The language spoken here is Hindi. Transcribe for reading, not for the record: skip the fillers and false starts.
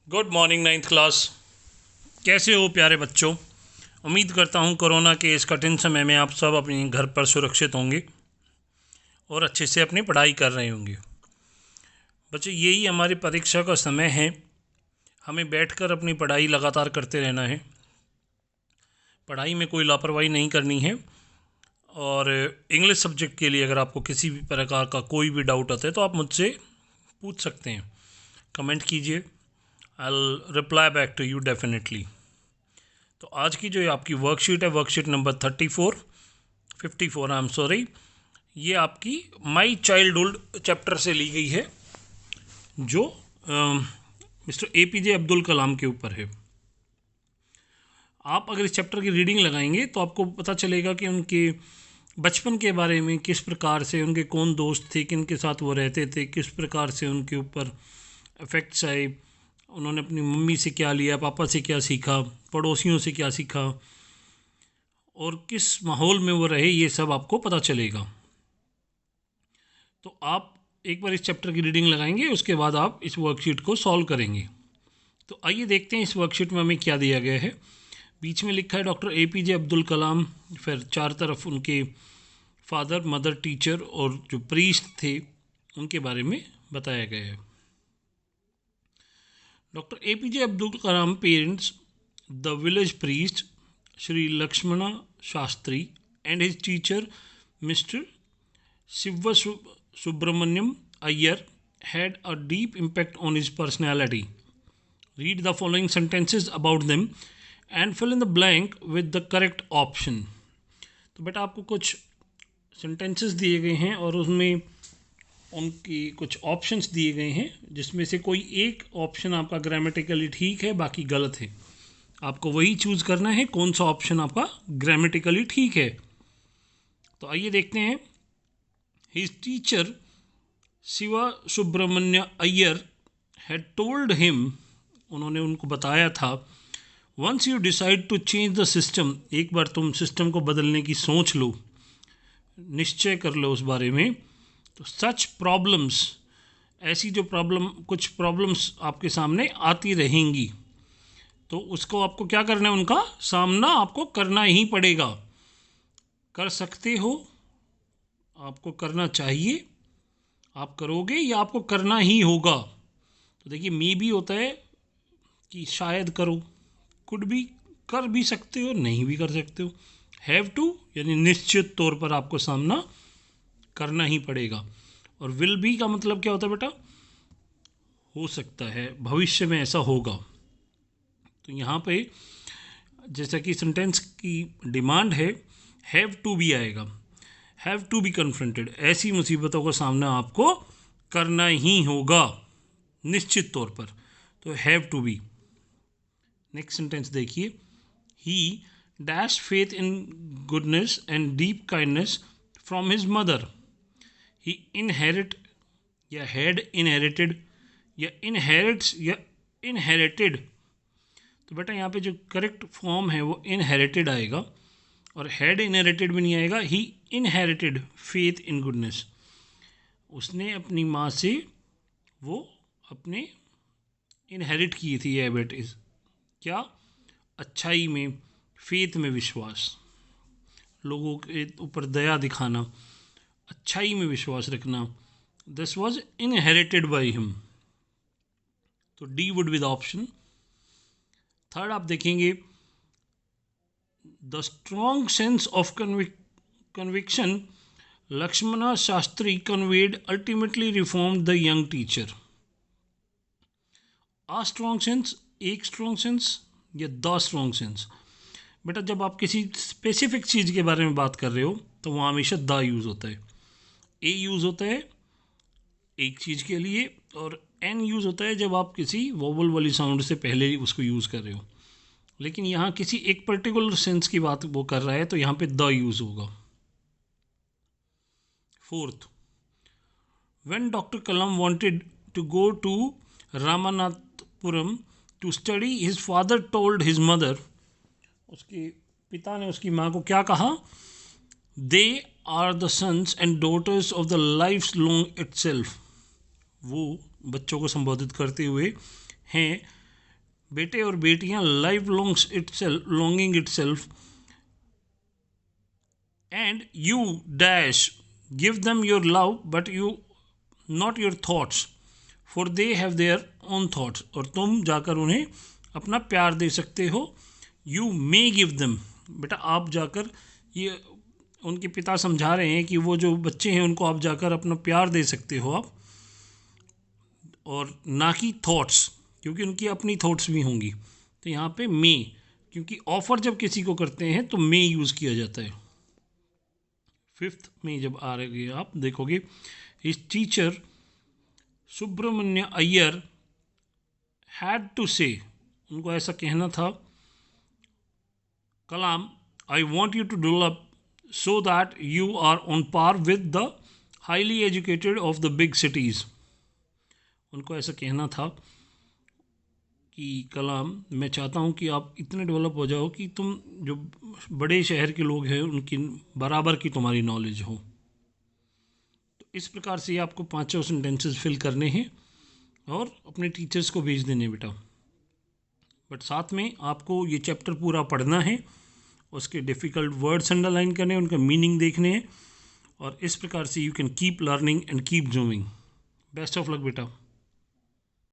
Good morning ninth class. कैसे हो प्यारे बच्चों। उम्मीद करता हूँ कोरोना के इस कठिन समय में आप सब अपने घर पर सुरक्षित होंगे और अच्छे से अपनी पढ़ाई कर रहे होंगे। बच्चों, यही हमारी परीक्षा का समय है। हमें बैठकर अपनी पढ़ाई लगातार करते रहना है। पढ़ाई में कोई लापरवाही नहीं करनी है। और इंग्लिश सब्जेक्ट के लिए अगर आपको किसी भी प्रकार का कोई भी डाउट आता है तो आप मुझसे पूछ सकते हैं। कमेंट कीजिए, I will reply back to you definitely. तो आज की जो आपकी वर्कशीट है, worksheet number 54 I am sorry, ये आपकी माई चाइल्डहुड चैप्टर से ली गई है, जो मिस्टर APJ अब्दुल कलाम के ऊपर है। आप अगर इस चैप्टर की रीडिंग लगाएंगे तो आपको पता चलेगा कि उनके बचपन के बारे में, किस प्रकार से उनके कौन दोस्त थे, किन के साथ वो रहते थे, किस प्रकार से उनके ऊपर इफ़ेक्ट्स आए, उन्होंने अपनी मम्मी से क्या लिया, पापा से क्या सीखा, पड़ोसियों से क्या सीखा और किस माहौल में वो रहे, ये सब आपको पता चलेगा। तो आप एक बार इस चैप्टर की रीडिंग लगाएंगे, उसके बाद आप इस वर्कशीट को सॉल्व करेंगे। तो आइए देखते हैं इस वर्कशीट में हमें क्या दिया गया है। बीच में लिखा है डॉक्टर APJ अब्दुल कलाम, फिर चार तरफ उनके फादर, मदर, टीचर और जो प्रीस्ट थे उनके बारे में बताया गया है। Dr. APJ Abdul Kalam parents, the village priest Sri Lakshmana Shastri and his teacher Mr. Siva Subramaniam Iyer had a deep impact on his personality. Read the following sentences about them and fill in the blank with the correct option. तो बेटा आपको कुछ सेंटेंसेस दिए गए हैं और उसमें उनकी कुछ ऑप्शंस दिए गए हैं, जिसमें से कोई एक ऑप्शन आपका ग्रामेटिकली ठीक है, बाकी गलत है। आपको वही चूज़ करना है कौन सा ऑप्शन आपका ग्रामेटिकली ठीक है। तो आइए देखते हैं। His teacher Shiva Subramania Iyer had told him, उन्होंने उनको बताया था, once you decide to change the system, एक बार तुम सिस्टम को बदलने की सोच लो, निश्चय कर लो उस बारे में, तो सच प्रॉब्लम्स, ऐसी जो कुछ प्रॉब्लम्स आपके सामने आती रहेंगी, तो उसको आपको क्या करना है, उनका सामना आपको करना ही पड़ेगा। कर सकते हो, आपको करना चाहिए, आप करोगे या आपको करना ही होगा। तो देखिए, मे भी होता है कि शायद करो, कुड भी, कर भी सकते हो, नहीं भी कर सकते हो। हैव टू यानी निश्चित तौर पर आपको सामना करना ही पड़ेगा। और विल बी का मतलब क्या होता है बेटा, हो सकता है, भविष्य में ऐसा होगा। तो यहाँ पे जैसा कि सेंटेंस की डिमांड है, हैव टू बी आएगा, हैव टू बी कन्फ्रंटेड, ऐसी मुसीबतों का सामना आपको करना ही होगा निश्चित तौर पर, तो have to be. Next sentence देखिए, he dash faith in goodness and deep kindness from his mother. He inherit या हैड इनहेरिटेड या इनहेरिट्स या इनहेरिटेड, तो बेटा यहाँ पे जो करेक्ट फॉर्म है वो इनहेरिटेड आएगा, और हैड इनहेरिटेड भी नहीं आएगा। ही इनहेरिटेड फेथ इन गुडनेस, उसने अपनी माँ से वो अपने इनहेरिट की थी हैबिट, इज क्या, अच्छाई में, फेथ में विश्वास, लोगों के ऊपर दया दिखाना, अच्छाई में विश्वास रखना, this was inherited by him. तो D would be the option. Third आप देखेंगे, the strong sense of conviction Lakshmana Shastri conveyed ultimately reform the young teacher. A strong sense, एक स्ट्रॉन्ग सेंस या द स्ट्रॉन्ग सेंस। बेटा जब आप किसी स्पेसिफिक चीज़ के बारे में बात कर रहे हो तो वहाँ हमेशा द यूज़ होता है, ए यूज़ होता है एक चीज़ के लिए, और एन यूज़ होता है जब आप किसी वोवल वाली साउंड से पहले उसको यूज़ कर रहे हो। लेकिन यहाँ किसी एक पर्टिकुलर सेंस की बात वो कर रहा है, तो यहाँ पे द यूज़ होगा। Fourth, when doctor Kalam wanted to go to Ramanathapuram to study, his father told his mother, उसके पिता ने उसकी माँ को क्या कहा, they are the sons and daughters of the life long itself, वो बच्चों को संबोधित करते हुए हैं बेटे और बेटियां life longing it self and you dash give them your love but you not your thoughts for they have their own thoughts, और तुम जाकर उन्हें अपना प्यार दे सकते हो। यू मे गिव देम, बेटा आप जाकर, ये उनके पिता समझा रहे हैं कि वो जो बच्चे हैं उनको आप जाकर अपना प्यार दे सकते हो आप, और ना कि थॉट्स, क्योंकि उनकी अपनी थॉट्स भी होंगी। तो यहाँ पे मे, क्योंकि ऑफ़र जब किसी को करते हैं तो मे यूज़ किया जाता है। फिफ्थ में जब आ रहे आप देखोगे, his teacher Subramanya Iyer had to say, उनको ऐसा कहना था, Kalam I want you to develop so that you are on par with the highly educated of the big cities। उनको ऐसा कहना था कि कलाम, मैं चाहता हूँ कि आप इतने डेवलप हो जाओ कि तुम जो बड़े शहर के लोग हैं उनकी बराबर की तुम्हारी नॉलेज हो। तो इस प्रकार से आपको पाँचों सेंटेंसेस फिल करने हैं और अपने टीचर्स को भेज देने बेटा। बट साथ में आपको ये चैप्टर पूरा पढ़ना है, उसके डिफ़िकल्ट वर्ड्स अंडरलाइन करने हैं, उनका मीनिंग देखने हैं, और इस प्रकार से you can keep learning and keep zooming. Best of luck बेटा।